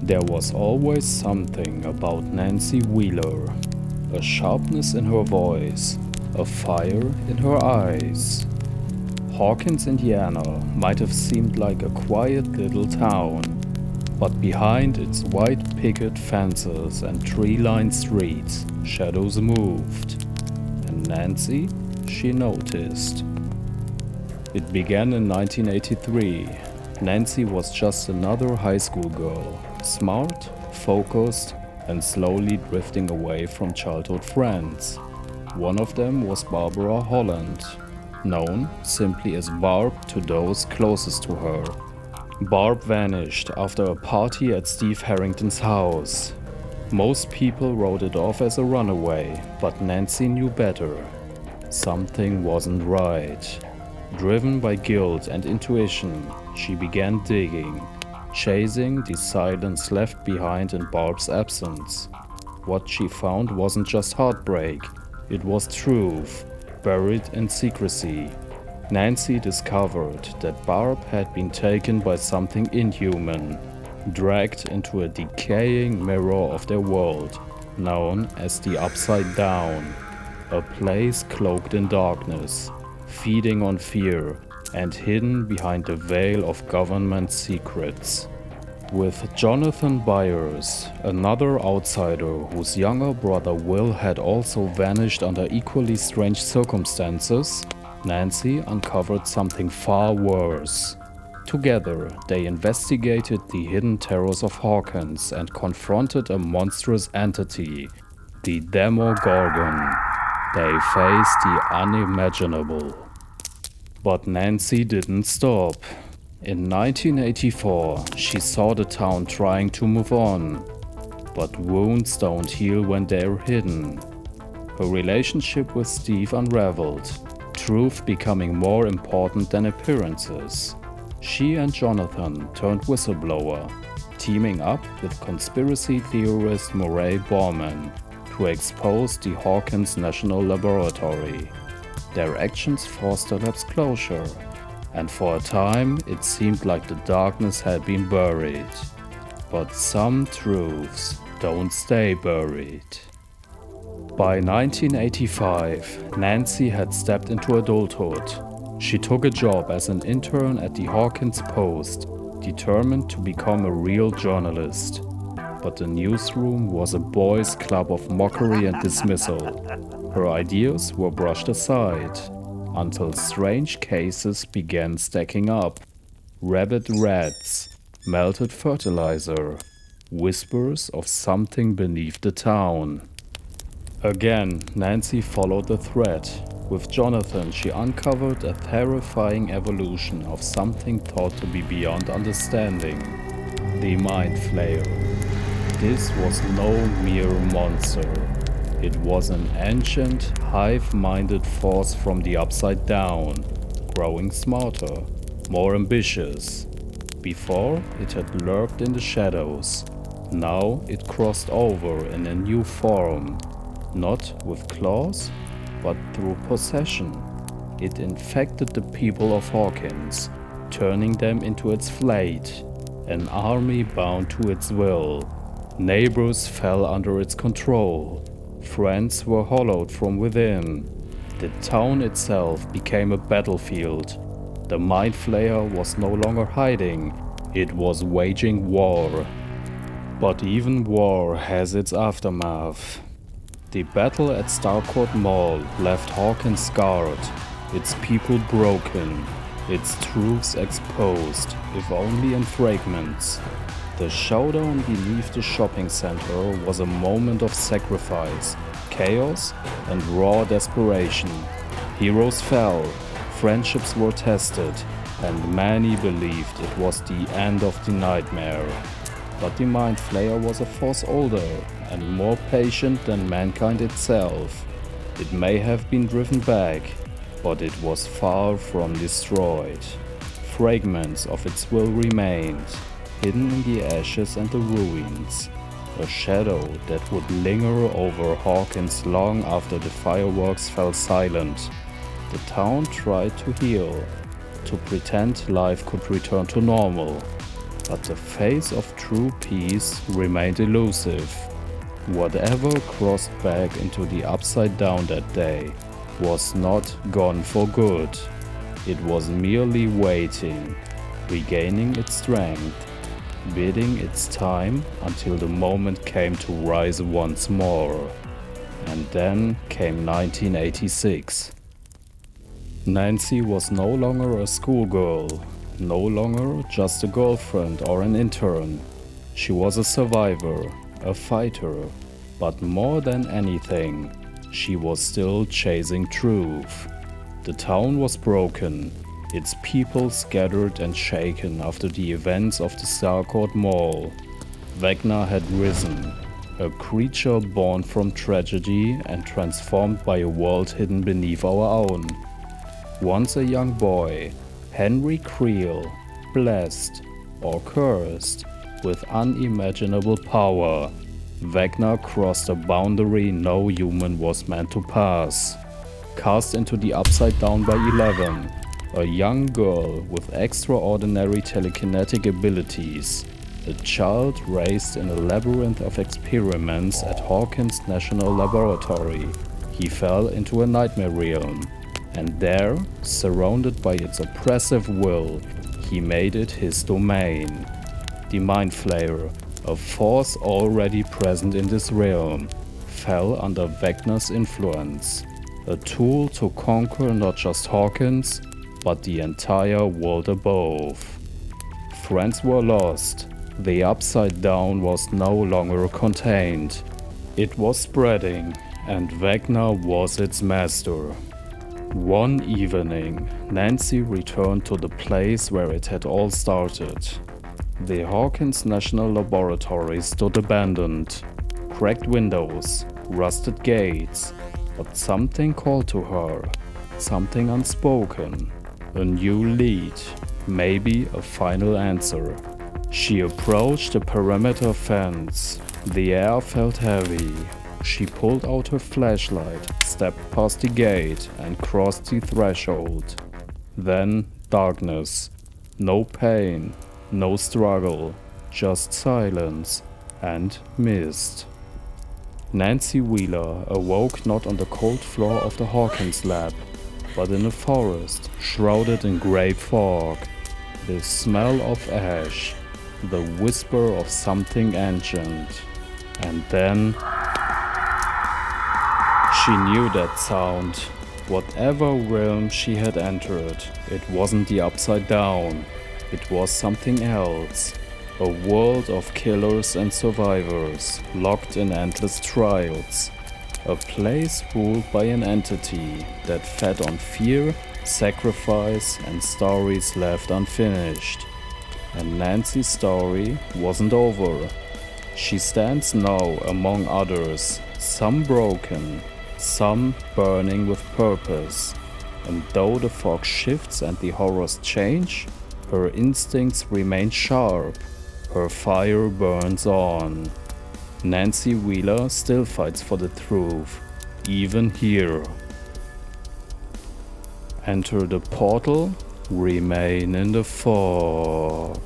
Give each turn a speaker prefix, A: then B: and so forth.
A: There was always something about Nancy Wheeler, a sharpness in her voice, a fire in her eyes. Hawkins, Indiana might have seemed like a quiet little town, but behind its white picket fences and tree-lined streets, shadows moved. And Nancy, she noticed. It began in 1983. Nancy was just another high school girl, smart, focused, and slowly drifting away from childhood friends. One of them was Barbara Holland, known simply as Barb to those closest to her. Barb vanished after a party at Steve Harrington's house. Most people wrote it off as a runaway, but Nancy knew better. Something wasn't right. Driven by guilt and intuition, she began digging, chasing the silence left behind in Barb's absence. What she found wasn't just heartbreak, it was truth, buried in secrecy. Nancy discovered that Barb had been taken by something inhuman, dragged into a decaying mirror of their world, known as the Upside Down, a place cloaked in darkness, feeding on fear, and hidden behind the veil of government secrets. With Jonathan Byers, another outsider whose younger brother Will had also vanished under equally strange circumstances, Nancy uncovered something far worse. Together, they investigated the hidden terrors of Hawkins and confronted a monstrous entity, the Demogorgon. They faced the unimaginable. But Nancy didn't stop. In 1984, she saw the town trying to move on. But wounds don't heal when they're hidden. Her relationship with Steve unraveled, truth becoming more important than appearances. She and Jonathan turned whistleblower, teaming up with conspiracy theorist Murray Bauman to expose the Hawkins National Laboratory. Their actions forced the lab's closure, and for a time it seemed like the darkness had been buried. But some truths don't stay buried. By 1985, Nancy had stepped into adulthood. She took a job as an intern at the Hawkins Post, determined to become a real journalist. But the newsroom was a boys' club of mockery and dismissal. Her ideas were brushed aside, until strange cases began stacking up. Rabid rats, melted fertilizer, whispers of something beneath the town. Again, Nancy followed the thread. With Jonathan, she uncovered a terrifying evolution of something thought to be beyond understanding: the Mind Flayer. This was no mere monster. It was an ancient, hive-minded force from the Upside Down, growing smarter, more ambitious. Before, it had lurked in the shadows. Now it crossed over in a new form, not with claws, but through possession. It infected the people of Hawkins, turning them into its flayed, an army bound to its will. Neighbors fell under its control. Friends were hollowed from within. The town itself became a battlefield. The Mind Flayer was no longer hiding, it was waging war. But even war has its aftermath. The battle at Starcourt Mall left Hawkins scarred, its people broken, its truths exposed, if only in fragments. The showdown beneath the shopping center was a moment of sacrifice, chaos, and raw desperation. Heroes fell, friendships were tested, and many believed it was the end of the nightmare. But the Mind Flayer was a force older and more patient than mankind itself. It may have been driven back, but it was far from destroyed. Fragments of its will remained, hidden in the ashes and the ruins, a shadow that would linger over Hawkins long after the fireworks fell silent. The town tried to heal, to pretend life could return to normal, but the face of true peace remained elusive. Whatever crossed back into the Upside Down that day was not gone for good. It was merely waiting, regaining its strength, biding its time until the moment came to rise once more. And then came 1986. Nancy was no longer a schoolgirl, no longer just a girlfriend or an intern. She was a survivor, a fighter, but more than anything, she was still chasing truth. The town was broken, its people scattered and shaken after the events of the Starcourt Mall. Vecna had risen, a creature born from tragedy and transformed by a world hidden beneath our own. Once a young boy, Henry Creel, blessed or cursed with unimaginable power, Vecna crossed a boundary no human was meant to pass. Cast into the Upside Down by 11, a young girl with extraordinary telekinetic abilities, a child raised in a labyrinth of experiments at Hawkins National Laboratory, he fell into a nightmare realm, and there, surrounded by its oppressive will, he made it his domain. The Mind Flayer, a force already present in this realm, fell under Vecna's influence, a tool to conquer not just Hawkins, but the entire world above. Friends were lost. The Upside Down was no longer contained. It was spreading, and Vecna was its master. One evening, Nancy returned to the place where it had all started. The Hawkins National Laboratory stood abandoned. Cracked windows, rusted gates, but something called to her, something unspoken. A new lead, maybe a final answer. She approached the perimeter fence. The air felt heavy. She pulled out her flashlight, stepped past the gate, and crossed the threshold. Then darkness. No pain, no struggle, just silence and mist. Nancy Wheeler awoke not on the cold floor of the Hawkins lab, but in a forest shrouded in grey fog. The smell of ash, the whisper of something ancient. And then she knew that sound. Whatever realm she had entered, it wasn't the Upside Down. It was something else. A world of killers and survivors, locked in endless trials. A place ruled by an entity that fed on fear, sacrifice, and stories left unfinished. And Nancy's story wasn't over. She stands now among others, some broken, some burning with purpose. And though the fog shifts and the horrors change, her instincts remain sharp, her fire burns on. Nancy Wheeler still fights for the truth, even here. Enter the portal, remain in the fog.